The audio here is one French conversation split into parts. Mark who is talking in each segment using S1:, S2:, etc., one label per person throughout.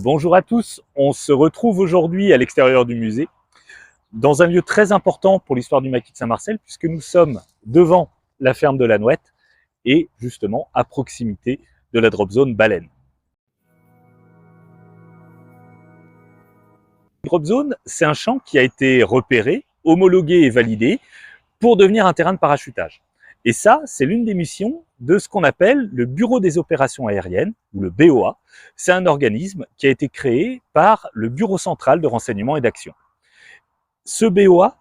S1: Bonjour à tous, on se retrouve aujourd'hui à l'extérieur du musée, dans un lieu très important pour l'histoire du maquis de Saint-Marcel, puisque nous sommes devant la ferme de la Nouette et justement à proximité de la drop zone baleine. La drop zone, c'est un champ qui a été repéré, homologué et validé pour devenir un terrain de parachutage. Et ça, c'est l'une des missions de ce qu'on appelle le Bureau des opérations aériennes, ou le BOA. C'est un organisme qui a été créé par le Bureau central de renseignement et d'action. Ce BOA,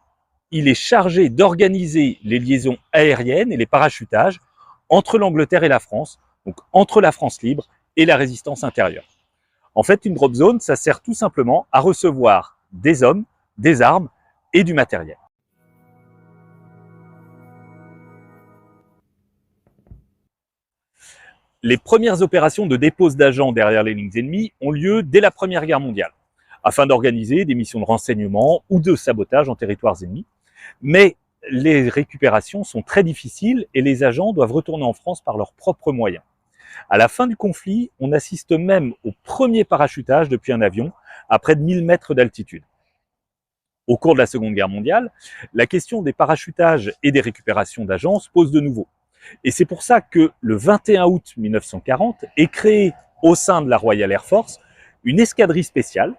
S1: il est chargé d'organiser les liaisons aériennes et les parachutages entre l'Angleterre et la France, donc entre la France libre et la résistance intérieure. En fait, une drop zone, ça sert tout simplement à recevoir des hommes, des armes et du matériel. Les premières opérations de dépose d'agents derrière les lignes ennemies ont lieu dès la Première Guerre mondiale, afin d'organiser des missions de renseignement ou de sabotage en territoires ennemis. Mais les récupérations sont très difficiles et les agents doivent retourner en France par leurs propres moyens. À la fin du conflit, on assiste même au premier parachutage depuis un avion à près de 1000 mètres d'altitude. Au cours de la Seconde Guerre mondiale, la question des parachutages et des récupérations d'agents se pose de nouveau. Et c'est pour ça que le 21 août 1940 est créée au sein de la Royal Air Force une escadrille spéciale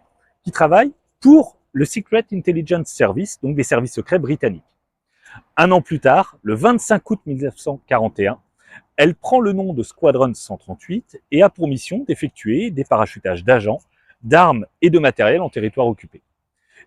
S1: qui travaille pour le Secret Intelligence Service, donc des services secrets britanniques. Un an plus tard, le 25 août 1941, elle prend le nom de Squadron 138 et a pour mission d'effectuer des parachutages d'agents, d'armes et de matériel en territoire occupé.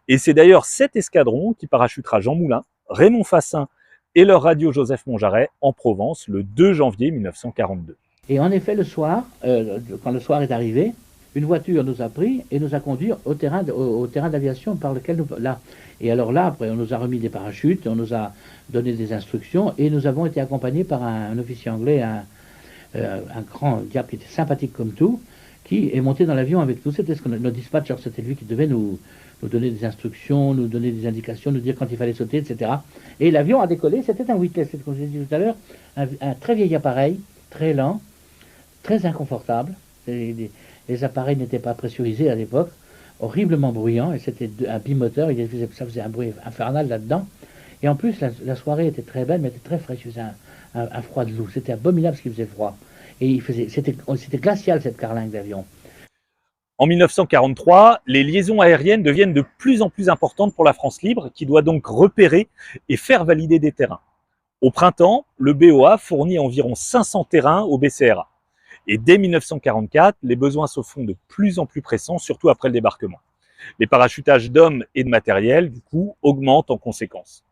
S1: Et c'est d'ailleurs cet escadron qui parachutera Jean Moulin, Raymond Fassin et leur radio Joseph Monjaret en Provence le 2 janvier 1942.
S2: Et en effet, le soir, quand le soir est arrivé, une voiture nous a pris et nous a conduits au terrain d'aviation par lequel là. Et alors là, après, on nous a remis des parachutes, on nous a donné des instructions et nous avons été accompagnés par un officier anglais, un grand diable qui était sympathique comme tout, qui est monté dans l'avion avec nous. C'était notre dispatcher, c'était lui qui devait nous donner des instructions, nous donner des indications, nous dire quand il fallait sauter, etc. Et l'avion a décollé, c'était un Whitney, comme je l'ai dit tout à l'heure, un très vieil appareil, très lent, très inconfortable. Les appareils n'étaient pas pressurisés à l'époque, horriblement bruyant, et c'était un bimoteur, ça faisait un bruit infernal là-dedans. Et en plus, la soirée était très belle, mais était très fraîche, il faisait un froid de loup, c'était abominable ce qu'il faisait froid. Et c'était glacial cette carlingue d'avion.
S1: En 1943, les liaisons aériennes deviennent de plus en plus importantes pour la France libre, qui doit donc repérer et faire valider des terrains. Au printemps, le BOA fournit environ 500 terrains au BCRA. Et dès 1944, les besoins se font de plus en plus pressants, surtout après le débarquement. Les parachutages d'hommes et de matériel, du coup, augmentent en conséquence.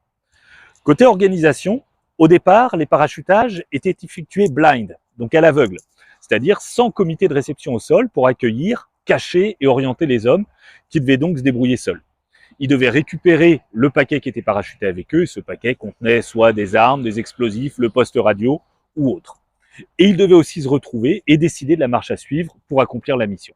S1: Côté organisation, au départ, les parachutages étaient effectués blind, donc à l'aveugle, c'est-à-dire sans comité de réception au sol pour accueillir, cacher et orienter les hommes qui devaient donc se débrouiller seuls. Ils devaient récupérer le paquet qui était parachuté avec eux, et ce paquet contenait soit des armes, des explosifs, le poste radio ou autre. Et ils devaient aussi se retrouver et décider de la marche à suivre pour accomplir la mission.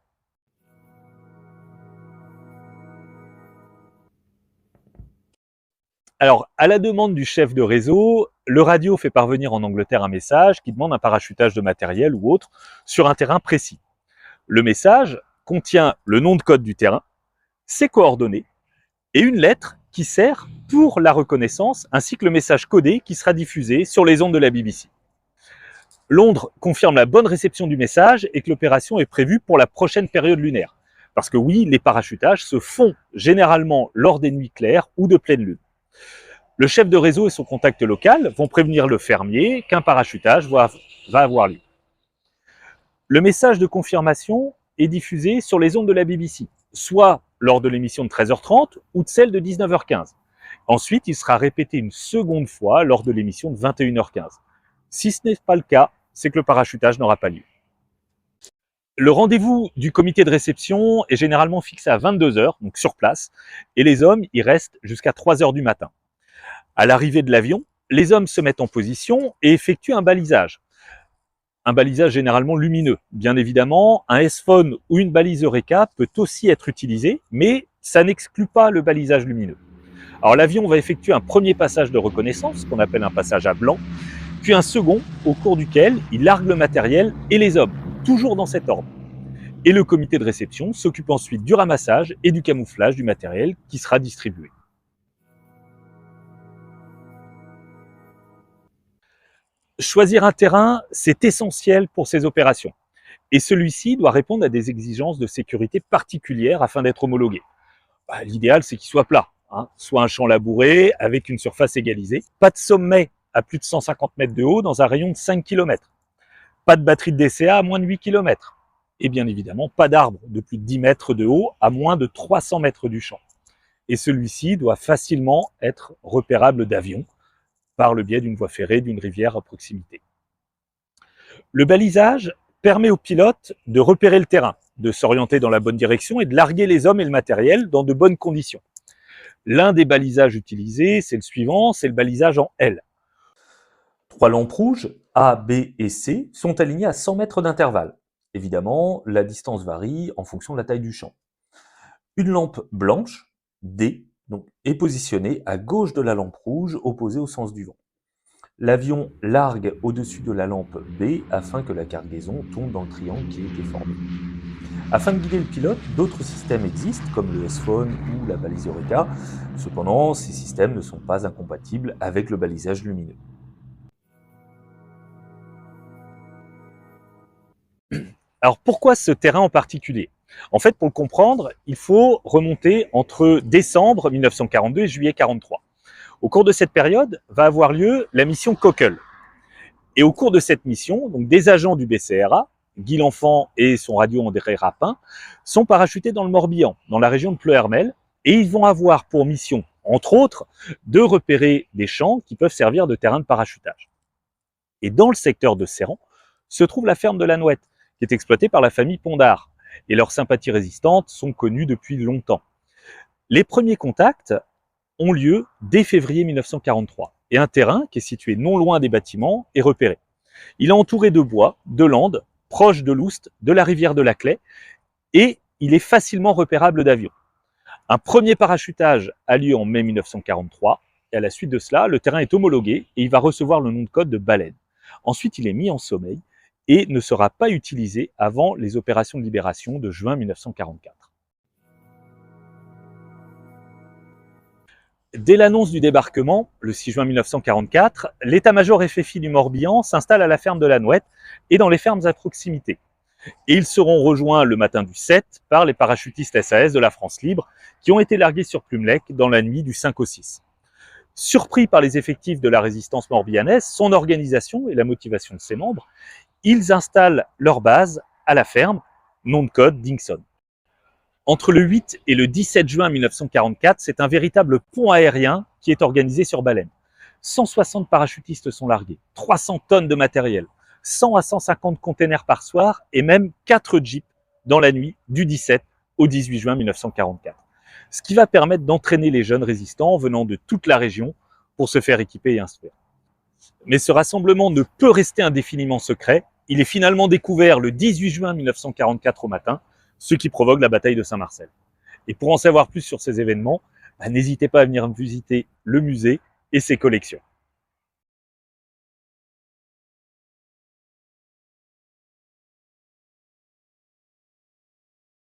S1: Alors, à la demande du chef de réseau, le radio fait parvenir en Angleterre un message qui demande un parachutage de matériel ou autre sur un terrain précis. Le message contient le nom de code du terrain, ses coordonnées et une lettre qui sert pour la reconnaissance, ainsi que le message codé qui sera diffusé sur les ondes de la BBC. Londres confirme la bonne réception du message et que l'opération est prévue pour la prochaine période lunaire. Parce que oui, les parachutages se font généralement lors des nuits claires ou de pleine lune. Le chef de réseau et son contact local vont prévenir le fermier qu'un parachutage va avoir lieu. Le message de confirmation est diffusé sur les ondes de la BBC, soit lors de l'émission de 13h30 ou de celle de 19h15. Ensuite, il sera répété une seconde fois lors de l'émission de 21h15. Si ce n'est pas le cas, c'est que le parachutage n'aura pas lieu. Le rendez-vous du comité de réception est généralement fixé à 22h, donc sur place, et les hommes y restent jusqu'à 3h du matin. À l'arrivée de l'avion, les hommes se mettent en position et effectuent un balisage. Un balisage généralement lumineux. Bien évidemment, un S-phone ou une balise Eureka peut aussi être utilisé, mais ça n'exclut pas le balisage lumineux. Alors l'avion va effectuer un premier passage de reconnaissance, qu'on appelle un passage à blanc, puis un second, au cours duquel il largue le matériel et les hommes, toujours dans cet ordre. Et le comité de réception s'occupe ensuite du ramassage et du camouflage du matériel qui sera distribué. Choisir un terrain, c'est essentiel pour ces opérations. Et celui-ci doit répondre à des exigences de sécurité particulières afin d'être homologué. L'idéal, c'est qu'il soit plat, soit un champ labouré avec une surface égalisée. Pas de sommet à plus de 150 mètres de haut dans un rayon de 5 km. Pas de batterie de DCA à moins de 8 km. Et bien évidemment, pas d'arbre de plus de 10 mètres de haut à moins de 300 mètres du champ. Et celui-ci doit facilement être repérable d'avion par le biais d'une voie ferrée, d'une rivière à proximité. Le balisage permet aux pilotes de repérer le terrain, de s'orienter dans la bonne direction et de larguer les hommes et le matériel dans de bonnes conditions. L'un des balisages utilisés, c'est le suivant, c'est le balisage en L. 3 lampes rouges, A, B et C, sont alignées à 100 mètres d'intervalle. Évidemment, la distance varie en fonction de la taille du champ. Une lampe blanche, D, est positionnée à gauche de la lampe rouge, opposée au sens du vent. L'avion largue au-dessus de la lampe B afin que la cargaison tombe dans le triangle qui a été formé. Afin de guider le pilote, d'autres systèmes existent, comme le S-Phone ou la balise Eureka. Cependant, ces systèmes ne sont pas incompatibles avec le balisage lumineux. Alors pourquoi ce terrain en particulier ? En fait, pour le comprendre, il faut remonter entre décembre 1942 et juillet 1943. Au cours de cette période, va avoir lieu la mission Cockle. Et au cours de cette mission, donc des agents du BCRA, Guy L'Enfant et son radio André Rapin, sont parachutés dans le Morbihan, dans la région de Pleuhermel, et ils vont avoir pour mission, entre autres, de repérer des champs qui peuvent servir de terrain de parachutage. Et dans le secteur de Serran se trouve la ferme de la Nouette, qui est exploitée par la famille Pondard, et leurs sympathies résistantes sont connues depuis longtemps. Les premiers contacts ont lieu dès février 1943, et un terrain qui est situé non loin des bâtiments est repéré. Il est entouré de bois, de landes, proche de l'Oust, de la rivière de la Claye, et il est facilement repérable d'avions. Un premier parachutage a lieu en mai 1943, et à la suite de cela, le terrain est homologué et il va recevoir le nom de code de baleine. Ensuite, il est mis en sommeil et ne sera pas utilisé avant les opérations de libération de juin 1944. Dès l'annonce du débarquement, le 6 juin 1944, l'état-major FFI du Morbihan s'installe à la ferme de la Nouette et dans les fermes à proximité. Et ils seront rejoints le matin du 7 par les parachutistes SAS de la France libre qui ont été largués sur Plumelec dans la nuit du 5 au 6. Surpris par les effectifs de la résistance morbihanaise, son organisation et la motivation de ses membres, ils installent leur base à la ferme, nom de code Dingson. Entre le 8 et le 17 juin 1944, c'est un véritable pont aérien qui est organisé sur Baleine. 160 parachutistes sont largués, 300 tonnes de matériel, 100 à 150 containers par soir et même 4 jeeps dans la nuit du 17 au 18 juin 1944. Ce qui va permettre d'entraîner les jeunes résistants venant de toute la région pour se faire équiper et instruire. Mais ce rassemblement ne peut rester indéfiniment secret. Il est finalement découvert le 18 juin 1944 au matin, ce qui provoque la bataille de Saint-Marcel. Et pour en savoir plus sur ces événements, n'hésitez pas à venir visiter le musée et ses collections.